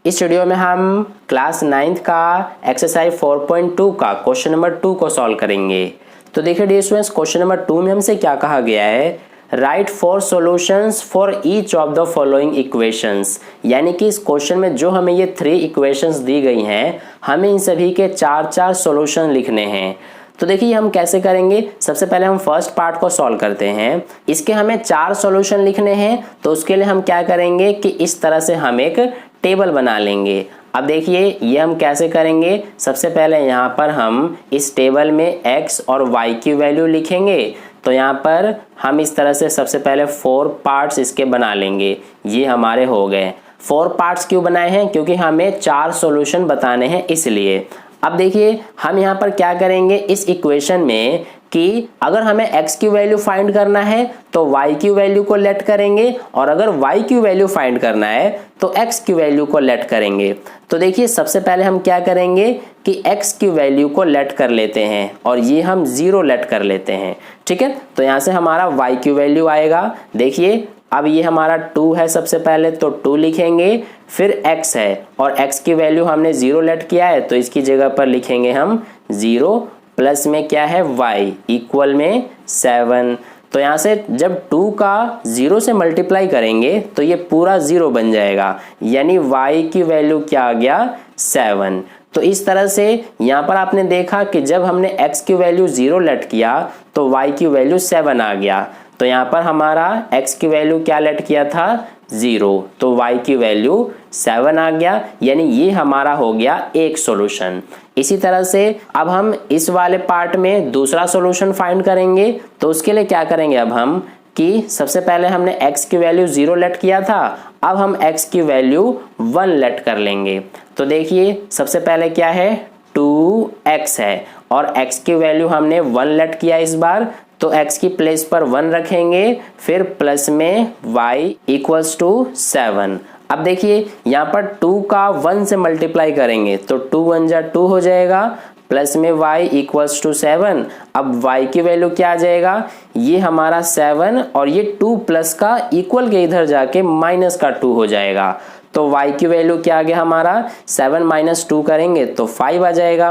इस वीडियो में हम क्लास 9th का एक्सरसाइज 4.2 का क्वेश्चन नंबर 2 को सॉल्व करेंगे। तो देखिए डियर स्टूडेंट्स, क्वेश्चन नंबर 2 में हमसे क्या कहा गया है, right 4 solutions for each of the following equations. यानी कि इस क्वेश्चन में जो हमें ये 3 इक्वेशंस दी गई हैं, हमें इन सभी के 4 सॉल्यूशन लिखने हैं। तो देखिए हम कैसे करेंगे, सबसे पहले हम फर्स्ट पार्ट को सॉल्व करते हैं। इसके हमें 4 सॉल्यूशन लिखने हैं, तो उसके लिए हम क्या करेंगे कि इस तरह से हम एक टेबल बना लेंगे। अब देखिए ये हम कैसे करेंगे, सबसे पहले यहाँ पर हम इस टेबल में x और y की वैल्यू लिखेंगे। तो यहाँ पर हम इस तरह से सबसे पहले 4 पार्ट्स इसके बना लेंगे। ये हमारे हो गए। 4 पार्ट्स क्यों बनाए हैं, क्योंकि हमें 4 सॉल्यूशन बताने हैं इसलिए। अब देखिए हम यहाँ पर क्या करेंगे इस इक्वेशन में कि अगर हमें x की वैल्यू फाइंड करना है तो y की वैल्यू को लेट करेंगे, और अगर y की वैल्यू फाइंड करना है तो x की वैल्यू को लेट करेंगे। तो देखिए सबसे पहले हम क्या करेंगे कि x की वैल्यू को लेट कर लेते हैं और ये हम 0 लेट कर लेते हैं। ठीक है, तो यहाँ से हमारा y की वैल्यू आएगा। देखिए अब ये हमारा 2 है, सबसे पहले तो 2 लिखेंगे, फिर x है और x की वैल्यू हमने 0 लेट किया है तो इसकी जगह पर लिखेंगे हम 0 प्लस में क्या है y इक्वल में 7। तो यहाँ से जब 2 का 0 से मल्टीप्लाई करेंगे तो ये पूरा 0 बन जाएगा, यानी y की वैल्यू क्या आ गया 7। तो इस तरह से यहाँ पर आपने देखा कि जब हमने x की वैल्यू 0 लेट किया तो y की वैल्यू 7 आ गया। तो यहाँ पर हमारा x की वैल्यू क्या लेट किया था 0, तो y की वैल्यू 7 आ गया, यानी ये हमारा हो गया एक सॉल्यूशन। इसी तरह से अब हम इस वाले पार्ट में दूसरा सॉल्यूशन फाइंड करेंगे। तो उसके लिए क्या करेंगे अब हम कि सबसे पहले हमने x की वैल्यू 0 लेट किया था, अब हम x की वैल्यू 1 लेट कर लेंगे। तो देखिए सबसे पहले क्या है 2x है और x की वैल्यू हमने 1 लेट किया इस बार, तो x की प्लेस पर 1 रखेंगे, फिर प्लस में y इक्वल्स टू 7। अब देखिए यहाँ पर 2 का 1 से मल्टीप्लाई करेंगे तो 2 1 जा 2 हो जाएगा, प्लस में y इक्वल्स टू 7। अब y की वैल्यू क्या आ जाएगा, ये हमारा 7 और ये 2 प्लस का इक्वल के इधर जाके माइनस का 2 हो जाएगा। तो y की वैल्यू क्या आ गया हमारा 7 माइनस 2 करेंगे तो 5 आ जाएगा।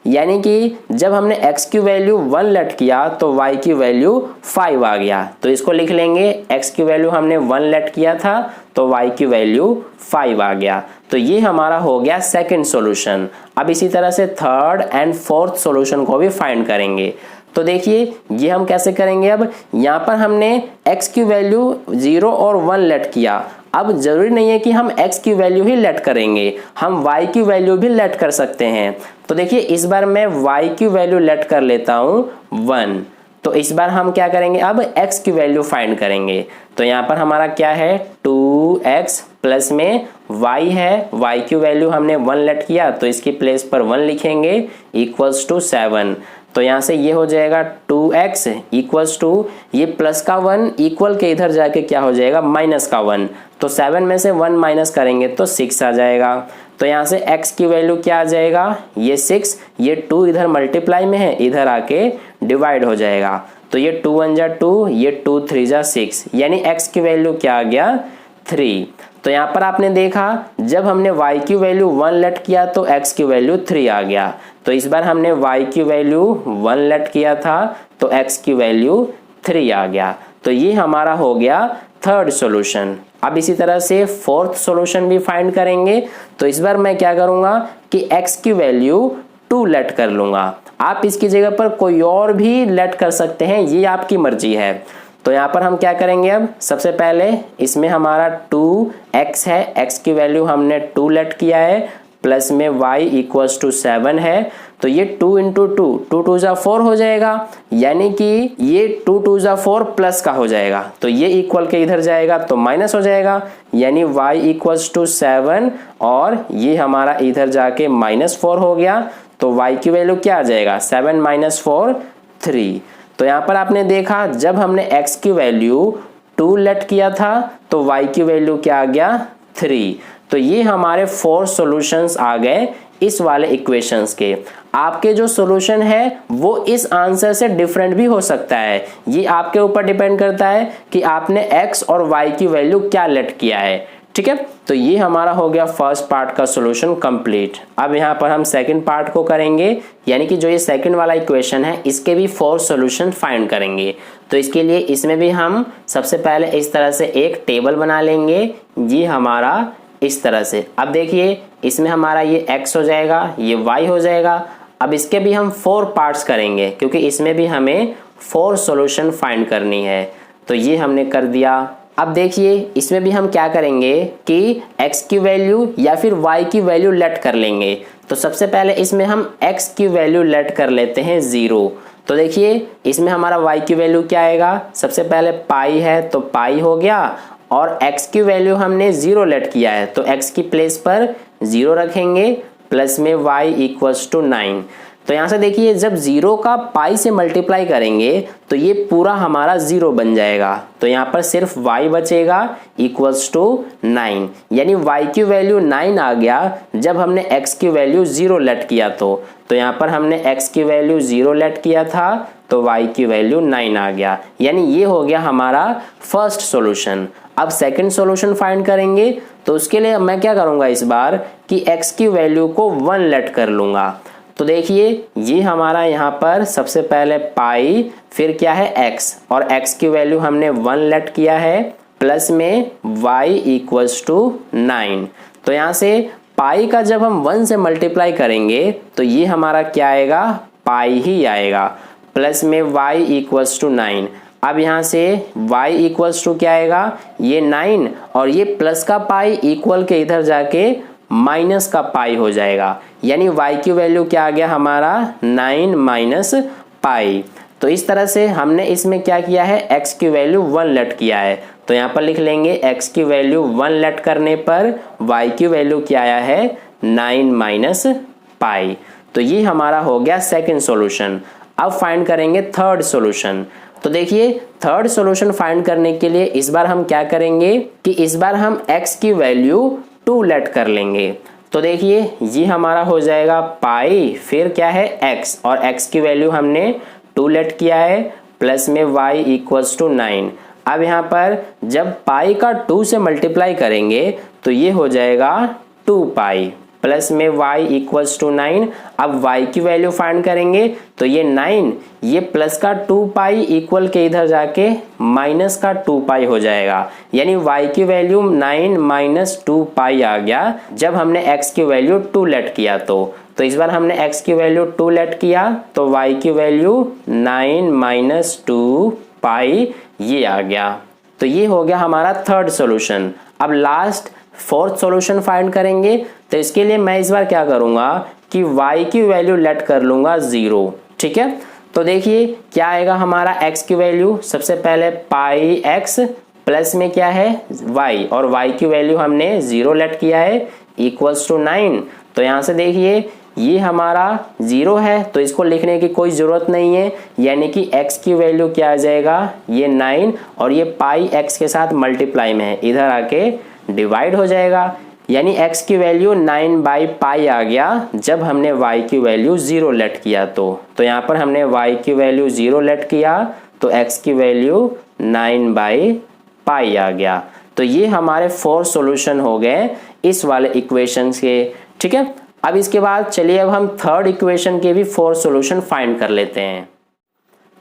यानी कि जब हमने x की वैल्यू 1 लेट किया तो y की वैल्यू 5 आ गया। तो इसको लिख लेंगे, x की वैल्यू हमने 1 लेट किया था तो y की वैल्यू 5 आ गया। तो ये हमारा हो गया सेकंड सॉल्यूशन। अब इसी तरह से थर्ड एंड फोर्थ सॉल्यूशन को भी फाइंड करेंगे। तो देखिए ये हम कैसे करेंगे, अब यहाँ पर हमने x की वैल्यू 0 और 1 लेट किया। अब जरूरी नहीं है कि हम x की वैल्यू ही लेट करेंगे, हम y की वैल्यू भी लेट कर सकते हैं। तो देखिए इस बार मैं y की वैल्यू लेट कर लेता हूँ 1। तो इस बार हम क्या करेंगे, अब x की वैल्यू फाइंड करेंगे। तो यहाँ पर हमारा क्या है 2x प्लस में y है, y की वैल्यू हमने 1 लेट किया तो इसकी प्लेस पर 1 लिखेंगे इक्वल्स टू 7। तो यहाँ से ये हो जाएगा 2x इक्वल्स टू ये प्लस का 1 इक्वल के इधर जाके क्या हो जाएगा माइनस का 1। तो 7 में से 1 माइनस करेंगे तो 6 आ जाएगा। तो यहाँ से x की वैल्यू क्या आ जाएगा, ये 6, ये 2 इधर मल्टीप्लाई में है, इधर आके डिवाइड हो जाएगा। तो ये 2 1 जा 2, ये 2 3 जा 6, यानी x की वैल्यू क्या आ गया 3। तो यहाँ पर आपने देखा जब हमने y की वैल्यू 1 लेट किया तो x की वैल्यू 3 आ गया। तो इस बार हमने y की वैल्यू 1 लेट किया था तो x की वैल्यू 3 आ गया। तो ये हमारा हो गया थर्ड सॉल्यूशन। अब इसी तरह से फोर्थ सॉल्यूशन भी फाइंड करेंगे। तो इस बार मैं क्या करूंगा कि x की वैल्यू 2 लेट कर लूंगा। आप इसकी जगह पर कोई और भी लेट कर सकते हैं, ये आपकी मर्जी है। तो यहाँ पर हम क्या करेंगे, अब सबसे पहले इसमें हमारा 2x है, x की वैल्यू हमने 2 लेट किया है, प्लस में y इक्वल्स टू 7 है। तो ये 2 इंटू 2 2 जा 4 हो जाएगा, यानी कि ये 2 2 जा 4 प्लस का हो जाएगा। तो ये इक्वल के इधर जाएगा तो माइनस हो जाएगा, यानी y इक्वल्स टू 7 और ये हमारा इधर जाके -4 हो गया। तो y की वैल्यू क्या आ जाएगा 7 माइनस 4 3। तो यहाँ पर आपने देखा जब हमने x की वैल्यू 2 लेट किया था तो y की वैल्यू क्या आ गया 3। तो ये हमारे 4 सॉल्यूशंस आ गए इस वाले इक्वेशंस के। आपके जो सॉल्यूशन है वो इस आंसर से डिफरेंट भी हो सकता है, ये आपके ऊपर डिपेंड करता है कि आपने x और y की वैल्यू क्या लेट किया है। ठीक है, तो ये हमारा हो गया फर्स्ट पार्ट का सॉल्यूशन कंप्लीट। अब यहाँ पर हम सेकंड पार्ट को करेंगे, यानी कि जो ये सेकंड वाला इक्वेशन है इसके भी 4 सॉल्यूशन फाइंड करेंगे। तो इसके लिए इसमें भी हम सबसे पहले इस तरह से एक टेबल बना लेंगे, ये हमारा इस तरह से। अब देखिए इसमें हमारा ये x हो जाएगा, ये y हो जाएगा। अब इसके भी हम 4 पार्ट्स करेंगे क्योंकि इसमें भी हमें 4 सॉल्यूशन फाइंड करनी है। तो ये हमने कर दिया। अब देखिए इसमें भी हम क्या करेंगे कि x की वैल्यू या फिर y की वैल्यू लेट कर लेंगे। तो सबसे पहले इसमें हम x की वैल्यू लेट कर लेते हैं 0। तो देखिए इसमें हमारा y की वैल्यू क्या आएगा, सबसे पहले पाई है तो पाई हो गया, और x की वैल्यू हमने 0 लेट किया है तो x की प्लेस पर 0 रखेंगे, प्लस में y इक्वल्स टू 9। तो यहाँ से देखिए जब 0 का पाई से मल्टीप्लाई करेंगे तो ये पूरा हमारा 0 बन जाएगा। तो यहाँ पर सिर्फ y बचेगा इक्वल्स टू 9, यानी y की वैल्यू 9 आ गया जब हमने x की वैल्यू 0 लेट किया। तो यहाँ पर हमने x की वैल्यू 0 लेट किया था तो y की वैल्यू 9 आ गया, यानी ये हो गया हमारा फर्स्ट सॉल्यूशन। अब सेकंड सॉल्यूशन फाइंड करेंगे, तो उसके लिए मैं क्या करूँगा इस बार कि x की वैल्यू को 1 लेट कर लूँगा। तो देखिए ये हमारा यहाँ पर सबसे पहले पाई, फिर क्या है x, और x की वैल्यू हमने 1 लेट किया है, प्लस में y इक्वल्स टू 9। तो यहाँ से पाई का जब हम 1 से मल्टीप्लाई करेंगे तो ये हमारा क्या आएगा, पाई ही आएगा, प्लस में y इक्वल्स टू 9। अब यहाँ से y इक्वल्स टू क्या आएगा, ये 9, और ये प्लस का पाई इक्वल के इधर जाके माइनस का पाई हो जाएगा, यानी y की वैल्यू क्या आ गया हमारा 9 माइनस पाई। तो इस तरह से हमने इसमें क्या किया है, x की वैल्यू 1 लेट किया है। तो यहाँ पर लिख लेंगे x की वैल्यू 1 लेट करने पर y की वैल्यू क्या आया है, 9 माइनस पाई। तो ये हमारा हो गया सेकंड सॉल्यूशन। अब फाइंड करेंगे थर्ड सॉल्यूशन। तो देखिए थर्ड सॉल्यूशन फाइंड करने के लिए इस बार हम क्या करेंगे कि इस बार हम x की वैल्यू 2 लेट कर लेंगे। तो देखिए ये हमारा हो जाएगा पाई, फिर क्या है x, और x की वैल्यू हमने 2 लेट किया है, प्लस में y इक्वल्स टू 9। अब यहाँ पर जब पाई का 2 से मल्टीप्लाई करेंगे तो ये हो जाएगा 2 पाई, प्लस में y इक्वल्स टू 9। अब y की वैल्यू फाइंड करेंगे तो ये 9, ये प्लस का 2 पाई इक्वल के इधर जाके माइनस का 2 पाई हो जाएगा, यानी y की वैल्यू 9 माइनस 2 पाई आ गया जब हमने x की वैल्यू 2 लेट किया। तो इस बार हमने x की वैल्यू 2 लेट किया तो y की वैल्यू 9 माइनस 2 पाई ये आ गया। तो ये हो गया हमारा थर्ड सॉल्यूशन। अब लास्ट फोर्थ सॉल्यूशन फाइंड करेंगे, तो इसके लिए मैं इस बार क्या करूंगा कि y की वैल्यू लेट कर लूंगा 0। ठीक है, तो देखिए क्या आएगा हमारा x की वैल्यू, सबसे पहले पाई x, प्लस में क्या है y, और y की वैल्यू हमने 0 लेट किया है इक्वल्स टू 9। तो यहाँ से देखिए ये हमारा 0 है तो इसको लिखने की कोई ज़रूरत नहीं है, यानी कि x की वैल्यू क्या आ जाएगा, ये 9, और ये पाई x के साथ मल्टीप्लाई में है, इधर आके डिवाइड हो जाएगा, यानी x की वैल्यू 9 बाई पाई आ गया जब हमने y की वैल्यू 0 लेट किया। तो यहाँ पर हमने y की वैल्यू 0 लेट किया तो x की वैल्यू 9 बाई पाई आ गया। तो ये हमारे 4 सॉल्यूशन हो गए इस वाले इक्वेशन के। ठीक है, अब इसके बाद चलिए अब हम थर्ड इक्वेशन के भी 4 सॉल्यूशन फाइंड कर लेते हैं।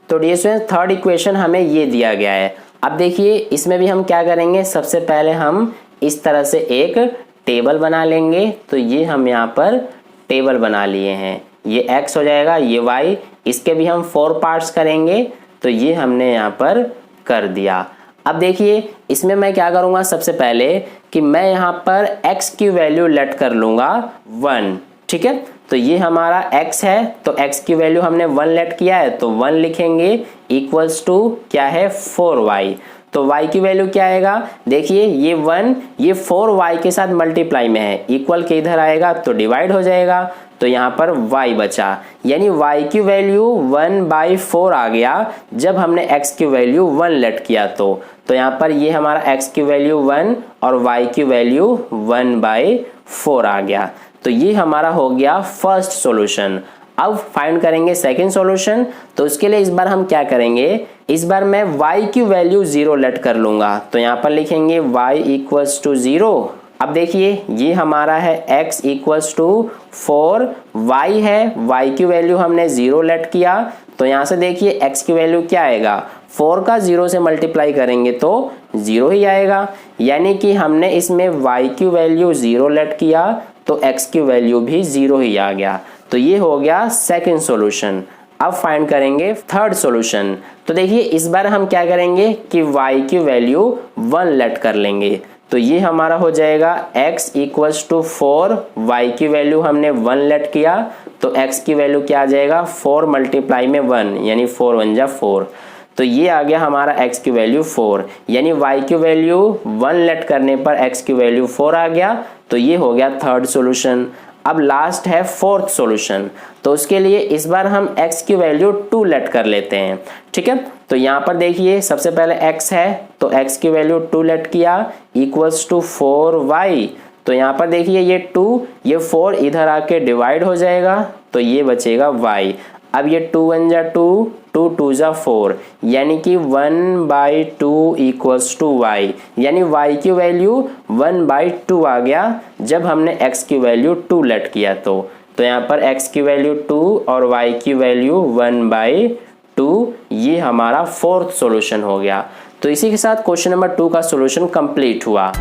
तो डियर स्टूडेंट्स थर्ड इक्वेशन हमें ये दिया गया है। अब देखिए इसमें भी हम क्या करेंगे, सबसे पहले हम इस तरह से एक टेबल बना लेंगे। तो ये हम यहाँ पर टेबल बना लिए हैं, ये x हो जाएगा, ये y, इसके भी हम 4 पार्ट्स करेंगे। तो ये हमने यहाँ पर कर दिया। अब देखिए इसमें मैं क्या करूँगा, सबसे पहले कि मैं यहाँ पर x की वैल्यू लेट कर लूँगा 1। ठीक है, तो ये हमारा x है तो x की वैल्यू हमने 1 लेट किया है तो 1 लिखेंगे इक्वल्स टू क्या है 4y। तो y की वैल्यू क्या आएगा, देखिए ये 1, ये 4y के साथ मल्टीप्लाई में है, इक्वल के इधर आएगा तो डिवाइड हो जाएगा, तो यहाँ पर y बचा, यानी y की वैल्यू 1/4 आ गया जब हमने x की वैल्यू 1 लेट किया। तो यहाँ पर ये हमारा x की वैल्यू 1 और y की वैल्यू 1/4 आ गया। तो ये हमारा हो गया फर्स्ट सॉल्यूशन। अब फाइंड करेंगे सेकंड सॉल्यूशन। तो उसके लिए इस बार हम क्या करेंगे इस बार मैं y की वैल्यू 0 लेट कर लूँगा, तो यहाँ पर लिखेंगे y इक्वल्स टू 0। अब देखिए ये हमारा है x इक्वल्स टू 4, y है, y की वैल्यू हमने 0 लेट किया, तो यहाँ से देखिए x की वैल्यू क्या आएगा, 4 का 0 से मल्टीप्लाई करेंगे तो 0 ही आएगा, यानी कि हमने इसमें y की वैल्यू 0 लेट किया तो x की वैल्यू भी 0 ही आ गया। तो ये हो गया सेकंड सॉल्यूशन। अब फाइंड करेंगे थर्ड सॉल्यूशन। तो देखिए इस बार हम क्या करेंगे कि y की वैल्यू 1 लेट कर लेंगे, तो ये हमारा हो जाएगा x इक्वल्स टू 4, y की वैल्यू हमने 1 लेट किया तो x की वैल्यू क्या आ जाएगा, 4 मल्टीप्लाई में 1 यानी 4 1 जा 4, तो ये आ गया हमारा x की वैल्यू 4, यानी y की वैल्यू 1 लेट करने पर x की वैल्यू 4 आ गया, तो ये हो गया थर्ड सॉल्यूशन। अब लास्ट है फोर्थ सॉल्यूशन, तो उसके लिए इस बार हम x की वैल्यू 2 लेट कर लेते हैं, ठीक है। तो यहाँ पर देखिए सबसे पहले x है तो x की वैल्यू 2 लेट किया इक्वल्स टू 4y, तो यहाँ पर देखिए ये 2 ये 4 इधर आके डिवाइड हो जाएगा तो ये बचेगा y। अब ये 2 1 जा 2, 2 2 जा 4, यानी कि 1/2 इक्वल्स टू y, यानी y की वैल्यू 1/2 आ गया जब हमने x की वैल्यू 2 लेट किया। तो यहाँ पर x की वैल्यू 2 और y की वैल्यू 1/2, ये हमारा फोर्थ सॉल्यूशन हो गया। तो इसी के साथ क्वेश्चन नंबर 2 का सॉल्यूशन कंप्लीट हुआ।